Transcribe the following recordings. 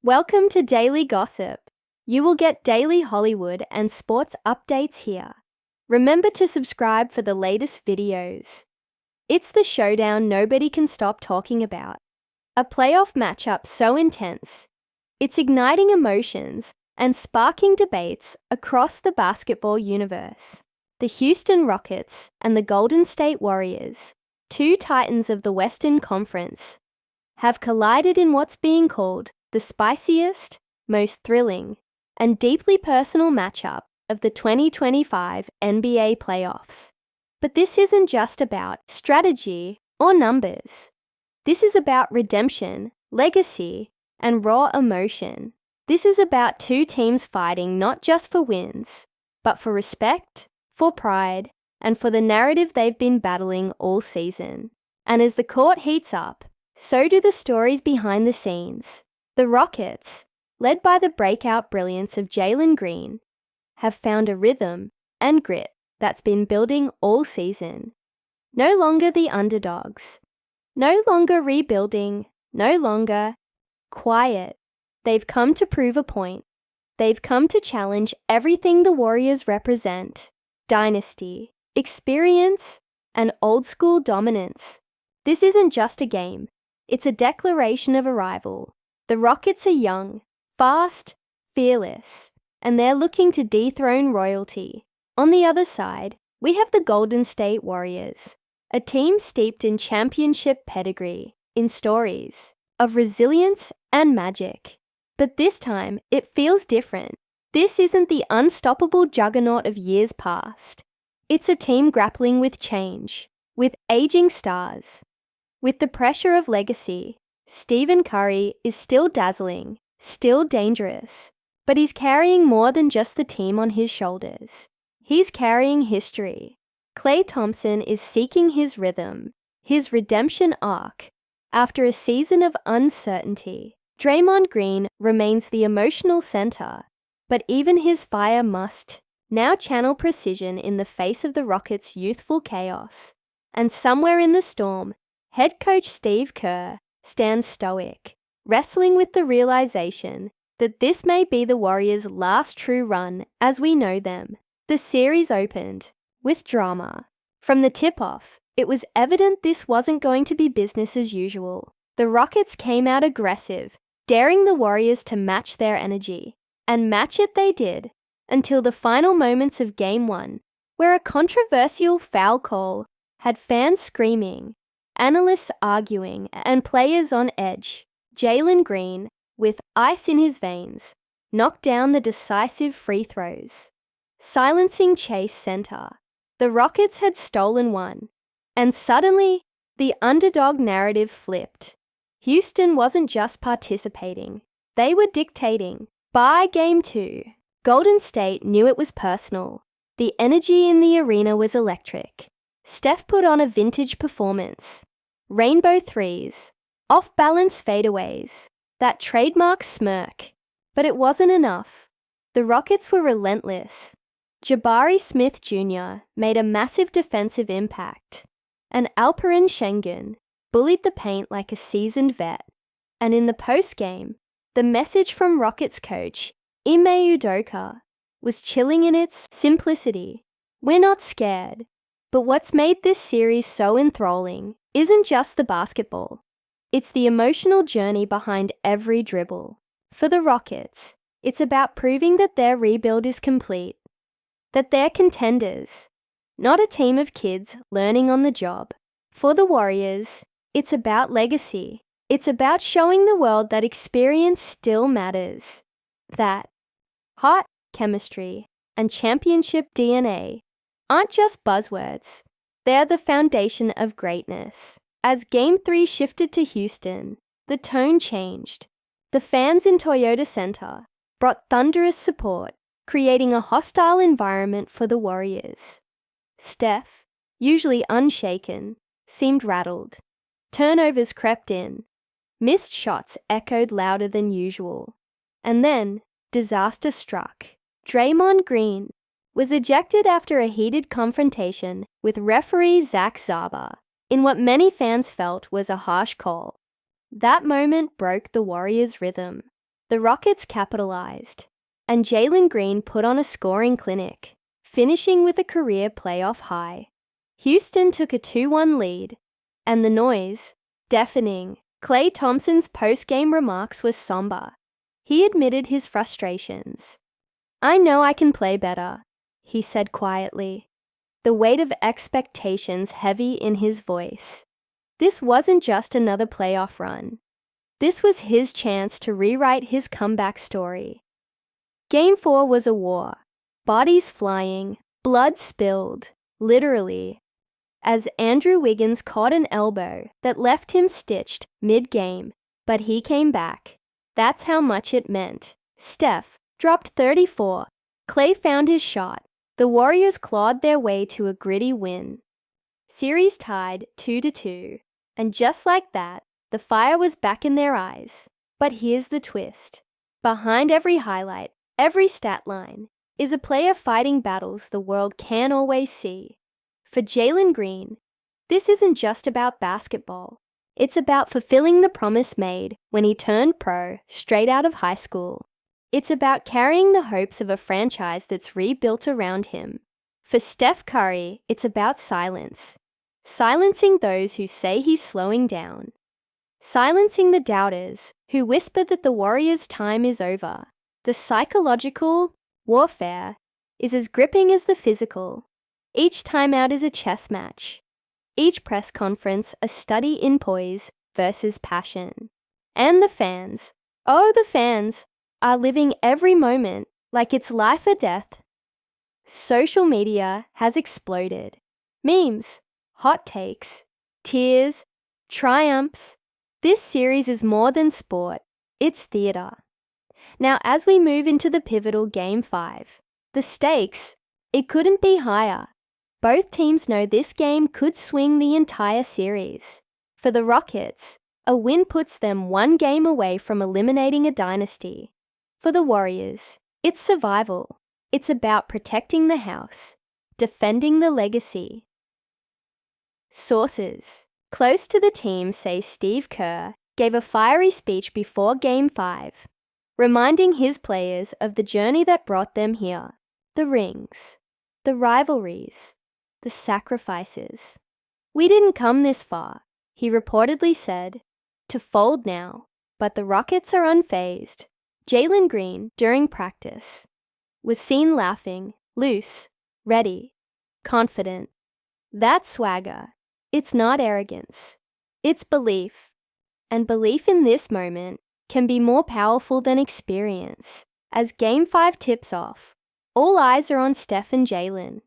Welcome to Daily Gossip. You will get daily Hollywood and sports updates here. Remember to subscribe for the latest videos. It's the showdown nobody can stop talking about. A playoff matchup so intense. It's igniting emotions and sparking debates across the basketball universe. The Houston Rockets and the Golden State Warriors, two titans of the Western Conference, have collided in what's being called the spiciest, most thrilling, and deeply personal matchup of the 2025 NBA playoffs. But this isn't just about strategy or numbers. This is about redemption, legacy, and raw emotion. This is about two teams fighting not just for wins, but for respect, for pride, and for the narrative they've been battling all season. And as the court heats up, so do the stories behind the scenes. The Rockets, led by the breakout brilliance of Jalen Green, have found a rhythm and grit that's been building all season. No longer the underdogs. No longer rebuilding. No longer quiet. They've come to prove a point. They've come to challenge everything the Warriors represent: dynasty, experience, and old-school dominance. This isn't just a game. It's a declaration of arrival. The Rockets are young, fast, fearless, and they're looking to dethrone royalty. On the other side, we have the Golden State Warriors, a team steeped in championship pedigree, in stories of resilience and magic. But this time, it feels different. This isn't the unstoppable juggernaut of years past. It's a team grappling with change, with aging stars, with the pressure of legacy. Stephen Curry is still dazzling, still dangerous, but he's carrying more than just the team on his shoulders. He's carrying history. Klay Thompson is seeking his rhythm, his redemption arc, after a season of uncertainty. Draymond Green remains the emotional center, but even his fire must now channel precision in the face of the Rockets' youthful chaos. And somewhere in the storm, head coach Steve Kerr stands stoic, wrestling with the realization that this may be the Warriors' last true run as we know them. The series opened with drama. From the tip-off, it was evident this wasn't going to be business as usual. The Rockets came out aggressive, daring the Warriors to match their energy. And match it they did, until the final moments of Game 1, where a controversial foul call had fans screaming, analysts arguing, and players on edge. Jalen Green, with ice in his veins, knocked down the decisive free throws, silencing Chase Center. The Rockets had stolen one, and suddenly, the underdog narrative flipped. Houston wasn't just participating, they were dictating. By Game 2, Golden State knew it was personal. The energy in the arena was electric. Steph put on a vintage performance. Rainbow threes, off-balance fadeaways, that trademark smirk. But it wasn't enough. The Rockets were relentless. Jabari Smith Jr. made a massive defensive impact, and Alperen Sengun bullied the paint like a seasoned vet. And in the postgame, the message from Rockets coach Ime Udoka was chilling in its simplicity. We're not scared. But what's made this series so enthralling isn't just the basketball. It's the emotional journey behind every dribble. For the Rockets, it's about proving that their rebuild is complete, that they're contenders, not a team of kids learning on the job. For the Warriors, it's about legacy. It's about showing the world that experience still matters, that hot chemistry and championship DNA aren't just buzzwords. They're the foundation of greatness. As Game 3 shifted to Houston, the tone changed. The fans in Toyota Center brought thunderous support, creating a hostile environment for the Warriors. Steph, usually unshaken, seemed rattled. Turnovers crept in. Missed shots echoed louder than usual. And then, disaster struck. Draymond Green was ejected after a heated confrontation with referee Zach Zarba in what many fans felt was a harsh call. That moment broke the Warriors' rhythm. The Rockets capitalized, and Jalen Green put on a scoring clinic, finishing with a career playoff high. Houston took a 2-1 lead, and the noise, deafening. Klay Thompson's post-game remarks were somber. He admitted his frustrations. "I know I can play better," he said quietly, the weight of expectations heavy in his voice. This wasn't just another playoff run. This was his chance to rewrite his comeback story. Game 4 was a war. Bodies flying, blood spilled, literally, as Andrew Wiggins caught an elbow that left him stitched mid-game, but he came back. That's how much it meant. Steph dropped 34. Klay found his shot. The Warriors clawed their way to a gritty win. Series tied 2-2, and just like that, the fire was back in their eyes. But here's the twist. Behind every highlight, every stat line, is a player fighting battles the world can't always see. For Jalen Green, this isn't just about basketball. It's about fulfilling the promise made when he turned pro straight out of high school. It's about carrying the hopes of a franchise that's rebuilt around him. For Steph Curry, it's about silence. Silencing those who say he's slowing down. Silencing the doubters who whisper that the Warriors' time is over. The psychological warfare is as gripping as the physical. Each timeout is a chess match. Each press conference a study in poise versus passion. And the fans, oh the fans, are living every moment like it's life or death. Social media has exploded. Memes, hot takes, tears, triumphs. This series is more than sport, it's theater. Now as we move into the pivotal Game 5, the stakes, it couldn't be higher. Both teams know this game could swing the entire series. For the Rockets, a win puts them one game away from eliminating a dynasty. For the Warriors, it's survival. It's about protecting the house, defending the legacy. Sources close to the team say Steve Kerr gave a fiery speech before Game 5, reminding his players of the journey that brought them here. The rings, the rivalries, the sacrifices. "We didn't come this far," he reportedly said, "to fold now." But the Rockets are unfazed. Jalen Green, during practice, was seen laughing, loose, ready, confident. That swagger, it's not arrogance, it's belief. And belief in this moment can be more powerful than experience. As Game 5 tips off, all eyes are on Steph and Jalen.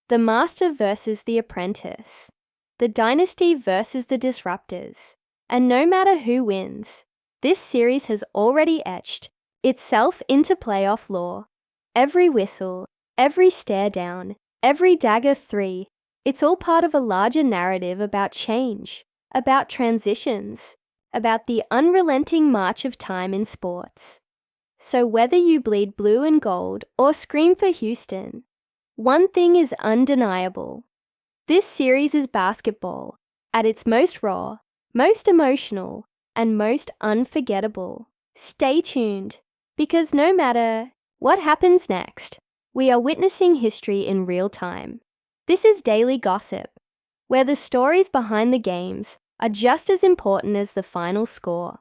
The master versus the apprentice. The dynasty versus the disruptors. And no matter who wins, this series has already etched itself into playoff lore. Every whistle, every stare down, every dagger 3, it's all part of a larger narrative about change, about transitions, about the unrelenting march of time in sports. So whether you bleed blue and gold or scream for Houston, one thing is undeniable. This series is basketball at its most raw, most emotional, and most unforgettable. Stay tuned, because no matter what happens next, we are witnessing history in real time. This is Daily Gossip, where the stories behind the games are just as important as the final score.